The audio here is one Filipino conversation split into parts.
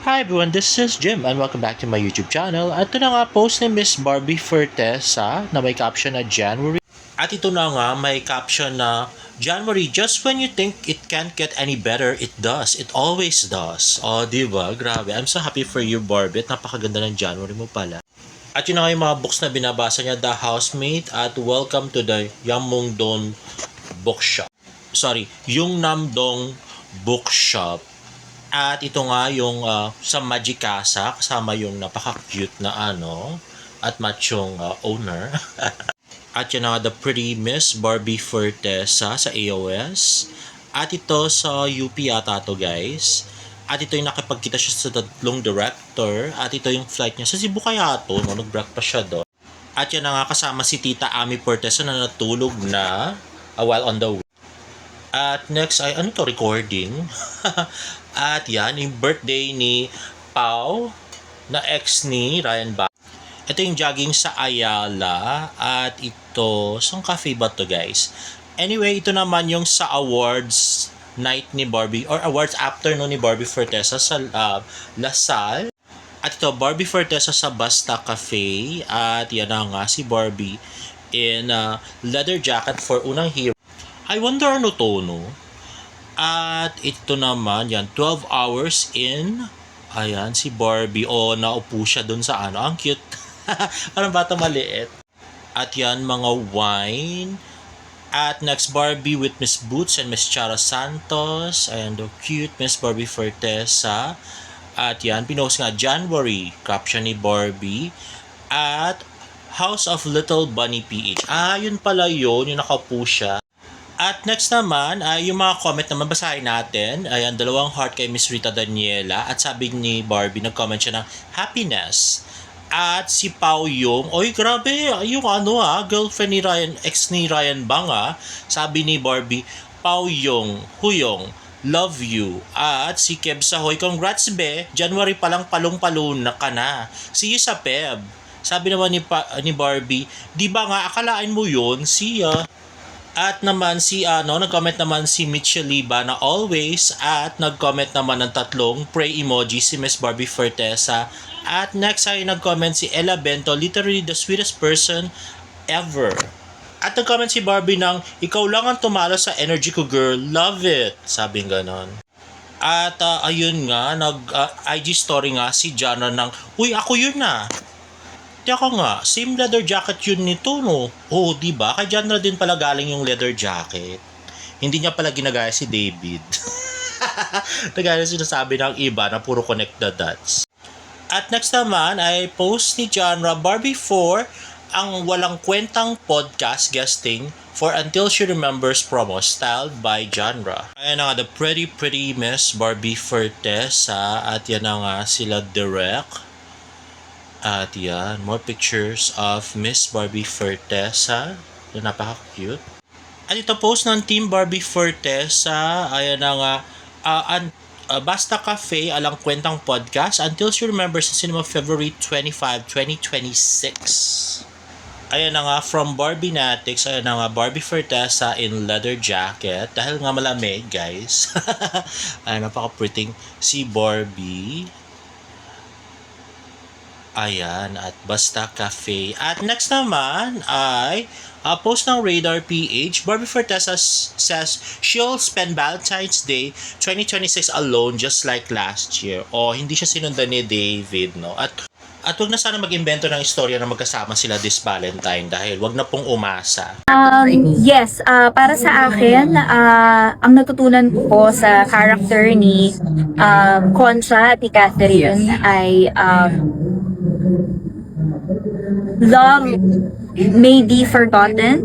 Hi everyone, this is Jim and welcome back to my YouTube channel. At ito na nga post ni Miss Barbie Fortesa na may caption na January. At ito na nga may caption na January, just when you think it can't get any better, it does. It always does. Oh, diba? Grabe. I'm so happy for you, Barbie. At napakaganda ng January mo pala. At yun na nga yung mga books na binabasa niya, The Housemate at Welcome to the Yamungdong Bookshop. Sorry, yung Namdong Bookshop. At ito nga yung sa Magicasa, kasama yung napaka-cute na at machong owner. At yun nga, The Pretty Miss Barbie Fortesa sa AOS. At ito sa UP ata to guys. At ito yung nakipagkita siya sa tatlong director. At ito yung flight niya sa Cebu kaya to, no? Nag-break pa siya doon. At yan nga kasama si Tita Ami Fortesa na natulog na while on the way. At next ay ano to, recording. At yan, yung birthday ni Pau na ex ni Ryan Ba. Ito yung jogging sa Ayala. At ito, saan cafe ba to guys? Anyway, ito naman yung sa awards night ni Barbie or awards afternoon ni Barbie Fortesa sa Lasal. At ito, Barbie Fortesa sa Basta Cafe. At yan na nga si Barbie in leather jacket for unang hero. I wonder ano to, no? At ito naman, yan, 12 hours in. Ayan, si Barbie. Oh, naupo siya dun sa Ang cute. Parang bata maliit. At yan, mga wine. At next, Barbie with Miss Boots and Miss Chara Santos. Ayan, the cute Miss Barbie Fortesa. At yan, pinost nga, January. Caption ni Barbie. At House of Little Bunny PH. Yun pala yun. Yung nakaupo siya. At next naman, yung mga comment naman basahin natin. Ayan, 2 heart kay Miss Rita Daniela. At sabi ni Barbie, nag-comment siya ng happiness. At si Pao Yung, oy grabe, yung girlfriend ni Ryan, ex ni Ryan Bang sabi ni Barbie, Pao Yung, Huyong, love you. At si Keb Sahoy, congrats be, January pa lang palong-palo na ka na. See you sa Peb. Sabi naman ni Barbie, di ba nga akalain mo yun? See ya. At naman nag-comment naman si Mitchell Liba na always at nag-comment naman ng 3 pray emoji si Miss Barbie Fortesa. At next ay nag-comment si Ella Bento, literally the sweetest person ever. At nag-comment si Barbie ng ikaw lang ang tumalo sa energy ko girl, love it. Sabi ganon. At ayun nga, IG story nga si Jana ng uy ako yun na. Teka nga, same leather jacket yun nito, no? Oo, diba? Kay Janra din pala galing yung leather jacket. Hindi niya pala ginagaya si David. Nagaya sinasabi ng iba na puro connect the dots. At next naman ay post ni Janra Barbie 4 ang walang kwentang podcast guesting for Until She Remembers promo styled by Janra. Ayan na nga, the pretty Miss Barbie Fortesa at yan na nga sila direct. At yan, more pictures of Miss Barbie Fortesa. Napaka-cute. At ito post ng Team Barbie Fortesa. Ayan na nga, Basta Cafe, alang kwentang podcast, Until She Remembers sa cinema February 25, 2026. Ayan na nga, from Barbie Natics, ayan na nga, Barbie Fortesa in leather jacket. Dahil nga malamig, guys. Ayan, napaka-pretty si Barbie. Ayan, at Basta Cafe. At next naman ay post ng Radar PH. Barbie Fortesa says she'll spend Valentine's Day 2026 alone just like last year. Hindi siya sinundan ni David, no? At wag na sana mag-imbento ng istorya na magkasama sila this Valentine dahil wag na pong umasa. Yes, para sa akin, ang natutunan ko sa character ni Concha at ni Catherine ay love may be forgotten,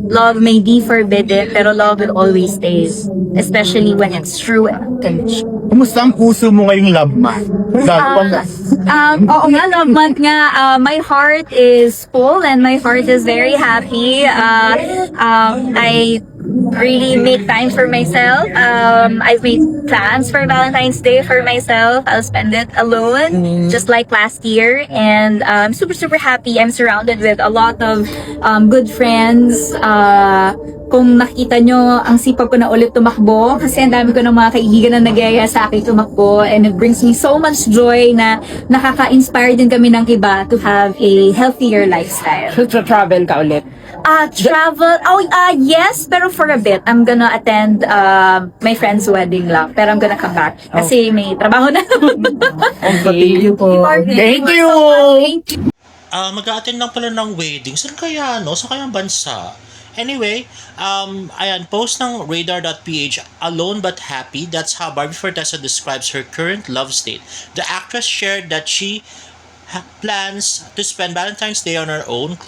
love may be forbidden, pero love will always stay, especially when it's true and unconditional. Kumusta ang puso mo ngayong love month? Oo nga, love month nga. My heart is full and my heart is very happy. I really make time for myself. I've made plans for Valentine's Day for myself. I'll spend it alone, just like last year. And I'm super happy. I'm surrounded with a lot of good friends, kung nakita nyo, ang sipag ko na ulit tumakbo kasi ang dami ko ng mga kaibigan na nagyaya sa akin tumakbo, and it brings me so much joy na nakaka-inspire din kami ng iba to have a healthier lifestyle. So, travel ka ulit. Travel, yes, pero for a bit. I'm gonna attend my friend's wedding lang, pero I'm gonna come back kasi may trabaho na. Thank you po. Thank you! Thank you. Mag-a-attend lang pala ng wedding. Saan kaya, no? Sa kayang bansa? Anyway, ayan, post ng radar.ph, alone but happy. That's how Barbie Fortesa describes her current love state. The actress shared that she plans to spend Valentine's Day on her own,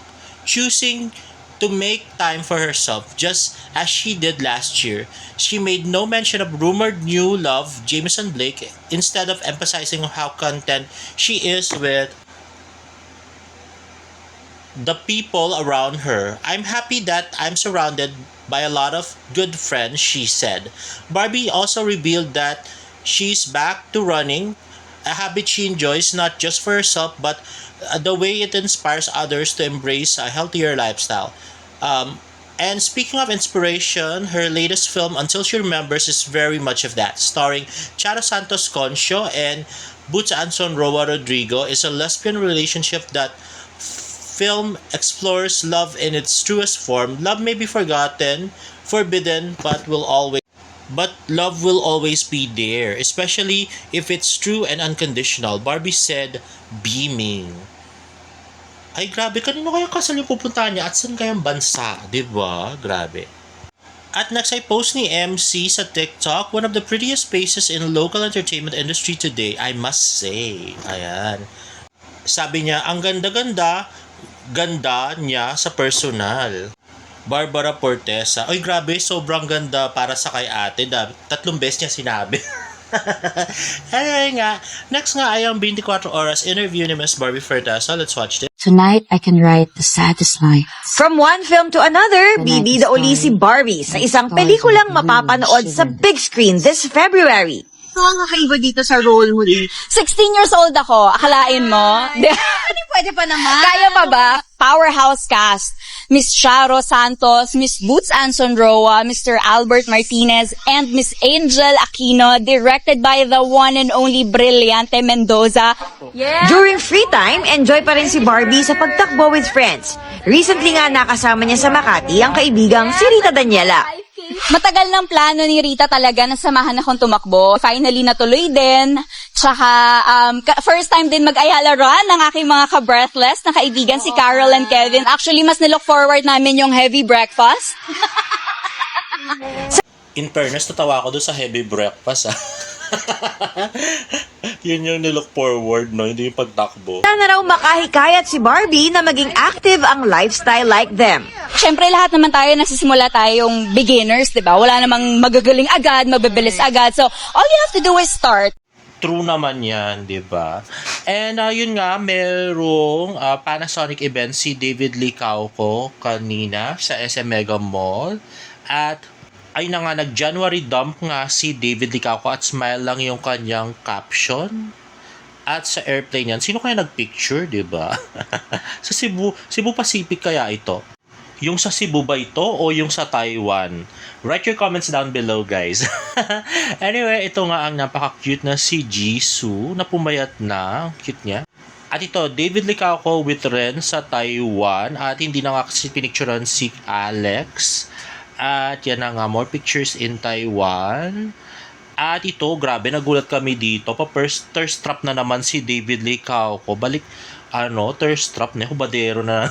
choosing to make time for herself, just as she did last year. She made no mention of rumored new love, Jameson Blake, instead of emphasizing how content she is with the people around her. I'm happy that I'm surrounded by a lot of good friends, she said. Barbie also revealed that she's back to running, a habit she enjoys not just for herself but the way it inspires others to embrace a healthier lifestyle. And speaking of inspiration, her latest film, Until She Remembers, is very much of that. Starring Charo Santos Concho and Butch Anson Roa Rodrigo, is a lesbian relationship that film explores love in its truest form. Love may be forgotten, forbidden, but love will always be there, especially if it's true and unconditional, Barbie said, beaming. Ay, grabe, kanino kaya kasal yung pupuntahan niya at saan kayang bansa, di ba? Grabe. At next ay post ni MC sa TikTok, one of the prettiest faces in local entertainment industry today, I must say. Ayan. Sabi niya, ang ganda niya sa personal. Barbara Fortesa. Ay, grabe, sobrang ganda para sa kay ate. 3 beses niya sinabi. Anyway nga, next nga ay ang 24 oras interview ni Miss Barbie Fortesa. Let's watch this. Tonight, I can write the saddest line. From one film to another, bibida uli si Barbie sa isang pelikulang mapapanood sa big screen this February. So, ang kakaiba dito sa role mo din. 16 years old ako, akalain mo? Pwede pa naman. Kaya pa ba? Powerhouse cast. Miss Charo Santos, Miss Boots Anson Roa, Mr. Albert Martinez, and Miss Angel Aquino, directed by the one and only Brillante Mendoza. Yeah. During free time, enjoy pa rin si Barbie sa pagtakbo with friends. Recently nga nakasama niya sa Makati ang kaibigang si Rita Daniela. Matagal ng plano ni Rita talaga na samahan akong tumakbo. Finally natuloy din. Tsaka first time din mag-Ayala Run ng aking mga ka-breathless na kaibigan si Carol and Kevin. Actually, mas nilook forward namin yung heavy breakfast. In fairness, natawa ako doon sa heavy breakfast, Yun yung nilook forward, no? Hindi yung pagtakbo. Sana raw makahikayat si Barbie na maging active ang lifestyle like them. Siyempre, lahat naman tayo nasisimula tayong beginners, di ba? Wala namang magagaling agad, mabibilis agad. So, all you have to do is start. True naman yan, di ba? And yun nga, merong Panasonic event si David Licauco kanina sa SM Mega Mall. At ay na nga, nag-January dump nga si David Licauco at smile lang yung kanyang caption. At sa airplane yan, sino kaya nagpicture, di ba? Sa Cebu Pacific kaya ito? Yung sa Cebu ba ito o yung sa Taiwan? Write your comments down below, guys. Anyway, ito nga ang napaka-cute na si Jisoo na pumayat na. Cute niya. At ito, David Licauco with Ren sa Taiwan. At hindi na nga kasi pinicturean si Alex. At yan na nga, more pictures in Taiwan. At ito, grabe, nagulat kami dito. Thirst trap na naman si David Licauco. Balik, thirst trap na, hubadero na.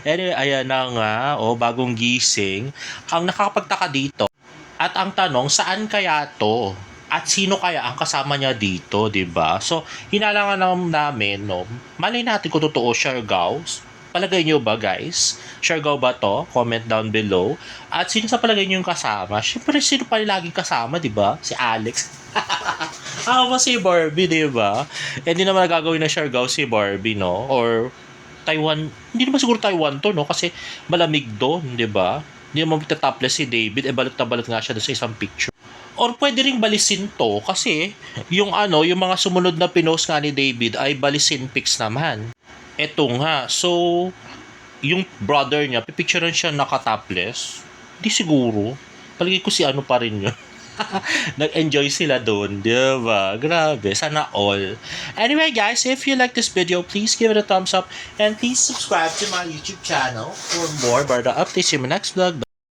Anyway, ayan na nga, bagong gising. Ang nakakapagtaka dito, at ang tanong, saan kaya to? At sino kaya ang kasama niya dito, diba? So, hinalangan namin, malay natin kung totoo, Siargao. Palagay nyo ba, guys? Siargao ba to? Comment down below. At sino sa palagay nyo yung kasama? Siyempre, sino pa laging kasama, diba? Si Alex. Si Barbie, diba? Hindi naman nagagawin na Siargao si Barbie, no? Or Taiwan, hindi naman siguro Taiwan to, no? Kasi malamig doon, di ba? Hindi naman magtatopless si David, balot na balot nga siya doon sa isang picture. Or pwede ring balisin to, kasi yung yung mga sumunod na pinost nga ni David ay balisin pics naman. Eto nga, so, yung brother niya, pipicturean siya naka-topless. Di siguro. Palagi ko si ano pa rin yun. Nag-enjoy sila doon, diba? Grabe, sana all. Anyway guys, if you like this video, please give it a thumbs up and please subscribe to my YouTube channel for more Barda updates in my next vlog.